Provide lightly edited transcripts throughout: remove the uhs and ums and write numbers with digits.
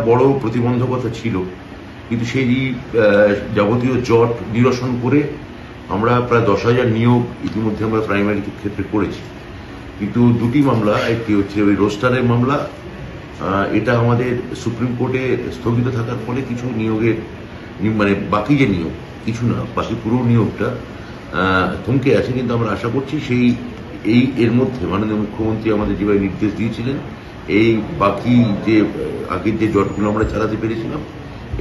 বড় প্রতিবন্ধকতা ছিল, কিন্তু সেই যাবতীয় জট নিরসন করে আমরা প্রায় 10,000 নিয়োগ ইতিমধ্যে আমরা প্রাইমারি ক্ষেত্রে করেছি। কিন্তু দুটি মামলা, একটি হচ্ছে ওই রোস্টারের মামলা, এটা আমাদের সুপ্রিম কোর্টে স্থগিত থাকার ফলে কিছু নিয়োগের মানে বাকি যে নিয়োগ, কিছু না বাকি পুরো নিয়োগটা থমকে আছে। কিন্তু আমরা আশা করছি এর মধ্যে মাননীয় মুখ্যমন্ত্রী আমাদের যেভাবে নির্দেশ দিয়েছিলেন, এই বাকি যে আগের যে জটগুলো আমরা চালাতে পেরেছিলাম,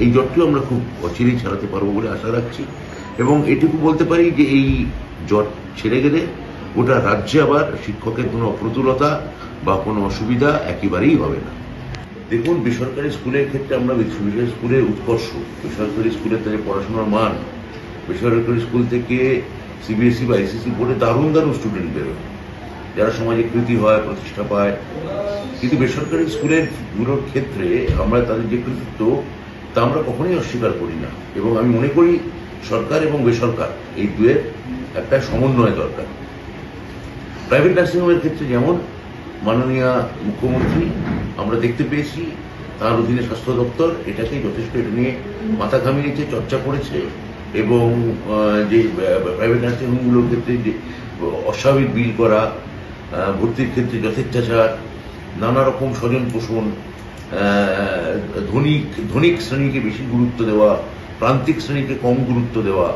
এই জটটিও আমরা খুব অচিরেই চালাতে পারবো বলে আশা রাখছি। এবং এটুকু বলতে পারি যে এই জট ছেড়ে গেলে গোটা রাজ্যে আবার শিক্ষকের কোনো অপ্রতুলতা বা কোনো অসুবিধা একেবারেই হবে না। দেখুন, বেসরকারি স্কুলের ক্ষেত্রে আমরা বেসরকারি স্কুলের উৎকর্ষ, বেসরকারি স্কুলের তাদের পড়াশোনার মান, বেসরকারি স্কুল থেকে সিবিএসই বা আইসিএসসি বোর্ডে দারুণ দারুণ স্টুডেন্ট বেরোয়, যারা সমাজে কৃতি হয়, প্রতিষ্ঠা পায়। কিন্তু বেসরকারি স্কুলের গুলোর ক্ষেত্রে আমরা তাদের যে কৃতিত্ব, তা আমরা কখনোই অস্বীকার করি না। এবং আমি মনে করি সরকার এবং বেসরকার এই দুয়ের একটা সমন্বয় দরকার। প্রাইভেট নার্সিংহোমের ক্ষেত্রে যেমন মাননীয় মুখ্যমন্ত্রী আমরা দেখতে পেয়েছি, তার অধীনে স্বাস্থ্য দপ্তর এটাকে যথেষ্ট এটা নিয়ে মাথা ঘামিয়েছে, চর্চা করেছে। এবং যে প্রাইভেট নার্সিংহোমগুলোর ক্ষেত্রে যে অস্বাভাবিক বিল করা, ভর্তির ক্ষেত্রে যথেচ্ছাচার, নানা রকম স্বজন পোষণ, ধনিক শ্রেণীকে বেশি গুরুত্ব দেওয়া, প্রান্তিক শ্রেণীকে কম গুরুত্ব দেওয়া,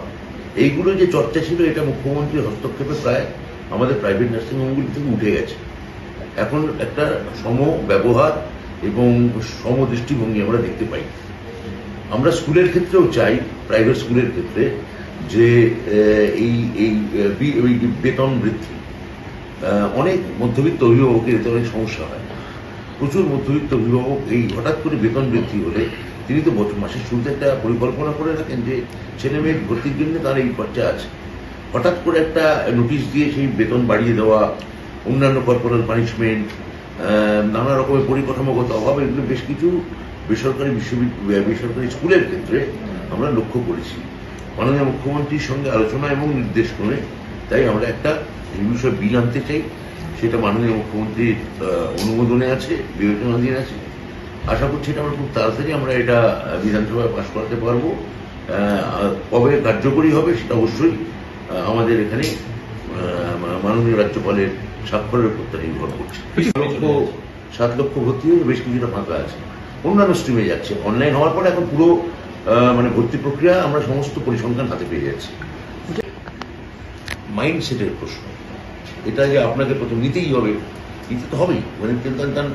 এইগুলো যে চর্চা ছিল, এটা মুখ্যমন্ত্রীর হস্তক্ষেপে প্রায় আমাদের প্রাইভেট নার্সিংহোমগুলি থেকে উঠে গেছে। এখন একটা সম ব্যবহার এবং সম দৃষ্টিভঙ্গি আমরা দেখতে পাই। আমরা স্কুলের ক্ষেত্রেও চাই, প্রাইভেট স্কুলের ক্ষেত্রে, যে এই বেতন বৃদ্ধি। অনেক মধ্যবিত্ত অভিভাবকের এতে অনেক সমস্যা হয়। প্রচুর মধ্যবিত্ত অভিভাবক এই হঠাৎ করে বেতন বৃদ্ধি হলে তিনি তো মাসের শুরুতে একটা পরিকল্পনা করে রাখেন যে ছেলে মেয়ের ভর্তির জন্য তার এই খরচা আছে। হঠাৎ করে একটা নোটিশ দিয়ে সেই বেতন বাড়িয়ে দেওয়া, অন্যান্য কর্পোরাল পানিশমেন্ট, নানা রকমের পরিকাঠামোগত অভাব, এগুলো বেশ কিছু বেসরকারি স্কুলের ক্ষেত্রে আমরা লক্ষ্য করেছি। মাননীয় মুখ্যমন্ত্রীর সঙ্গে আলোচনা এবং নির্দেশ করে তাই আমরা একটা এই বিষয়ে বিল আনতে চাই। সেটা মাননীয় মুখ্যমন্ত্রীর অনুমোদনে আছে, বিবেচনাধীন আছে। আশা করছি এটা আমরা খুব তাড়াতাড়ি আমরা এটা বিধানসভায় পাশ করাতে পারবো। কবে কার্যকরী হবে সেটা অবশ্যই আমাদের এখানে মাননীয় রাজ্যপালের স্বাক্ষরের উপর নির্ভর করছে। 7 লক্ষ ভর্তি হয়ে বেশ কিছুটা ফাঁকা আছে, অন্যান্য স্ট্রিমে যাচ্ছে। অনলাইন হওয়ার পরে এখন পুরো মানে ভর্তি প্রক্রিয়া আমরা সমস্ত পরিসংখ্যান হাতে পেয়ে যাচ্ছি। মাইন্ডসেটের প্রশ্ন, এটা যে আপনাকে প্রথম নিতেই হবে, নিতে তো হবেই। মানে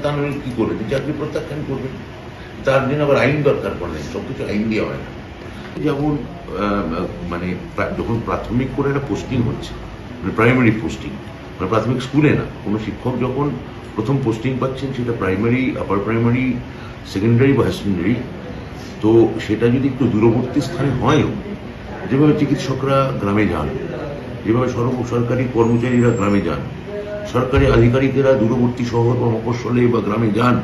তার কি করবেন, চাকরি প্রত্যাখ্যান করবেন, তার জন্য আবার আইন দরকার পড়ে। সবকিছু আইন দিয়ে হয় না। যেমন মানে যখন প্রাথমিক করে একটা পোস্টিং হচ্ছে, মানে প্রাইমারি পোস্টিং, মানে প্রাথমিক স্কুলে না, কোনো শিক্ষক যখন প্রথম পোস্টিং পাচ্ছেন, সেটা প্রাইমারি, আপার প্রাইমারি, সেকেন্ডারি বা হায়ার সেকেন্ডারি, তো সেটা যদি একটু দূরবর্তী স্থানে হয়ও, যেভাবে চিকিৎসকরা গ্রামে যান, যেভাবে সরকারি কর্মচারীরা গ্রামে যান, সরকারি আধিকারিকেরা দূরবর্তী শহর বা মফস্বলে বা গ্রামে যান,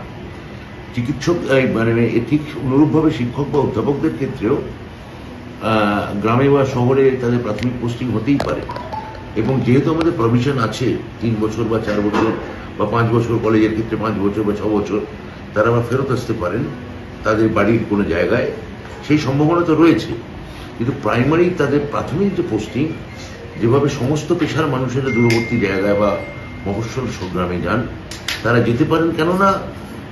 চিকিৎসক মানে ঠিক অনুরূপভাবে শিক্ষক বা অধ্যাপকদের ক্ষেত্রেও গ্রামে বা শহরে তাদের প্রাথমিক পোস্টিং হতেই পারে। এবং যেহেতু আমাদের প্রভিশন আছে 3 বছর বা 4 বছর বা 5 বছর, কলেজের ক্ষেত্রে 5 বছর বা 6 বছর তারা আবার ফেরত আসতে পারেন তাদের বাড়ির কোনো জায়গায়, সেই সম্ভাবনা তো রয়েছে। কিন্তু প্রাইমারি তাদের প্রাথমিক যে পোস্টিং, যেভাবে সমস্ত পেশার মানুষেরা দূরবর্তী জায়গায় বা মফস্বল গ্রামে যান, তারা যেতে পারেন। কেননা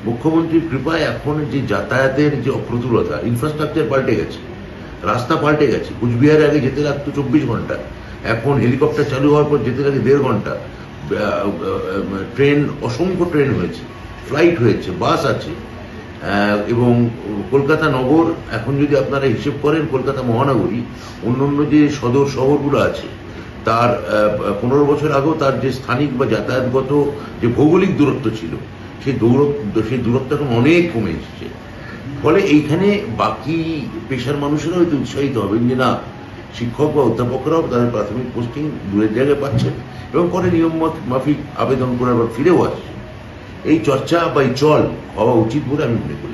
মুখ্যমন্ত্রীর কৃপায় এখন যে যাতায়াতের যে অপ্রতুলতা, ইনফ্রাস্ট্রাকচার পাল্টে গেছে, রাস্তা পাল্টে গেছে। কুচবিহারে আগে যেতে লাগতো 24 ঘন্টা, এখন হেলিকপ্টার চালু হওয়ার পর যেতে লাগে 1.5 ঘন্টা। ট্রেন, অসংখ্য ট্রেন হয়েছে, ফ্লাইট হয়েছে, বাস আছে। এবং কলকাতা নগর এখন যদি আপনারা হিসেব করেন, কলকাতা মহানগরী অন্য যে সদর শহরগুলো আছে, তার 15 বছর আগেও তার যে স্থানিক বা যাতায়াতগত যে ভৌগোলিক দূরত্ব ছিল, সেই দূরত্ব এখন অনেক কমে এসেছে। ফলে এইখানে বাকি পেশার মানুষেরাও হয়তো উৎসাহিত হবেন যে না, শিক্ষক বা অধ্যাপকরাও তাদের প্রাথমিক পোস্টিং দূরের জায়গায় পাচ্ছেন এবং পরে নিয়ম মাফিক আবেদন করে আবার ফিরেও আসছে। এই চর্চা বা এই চল হওয়া উচিত বলে আমি মনে করি।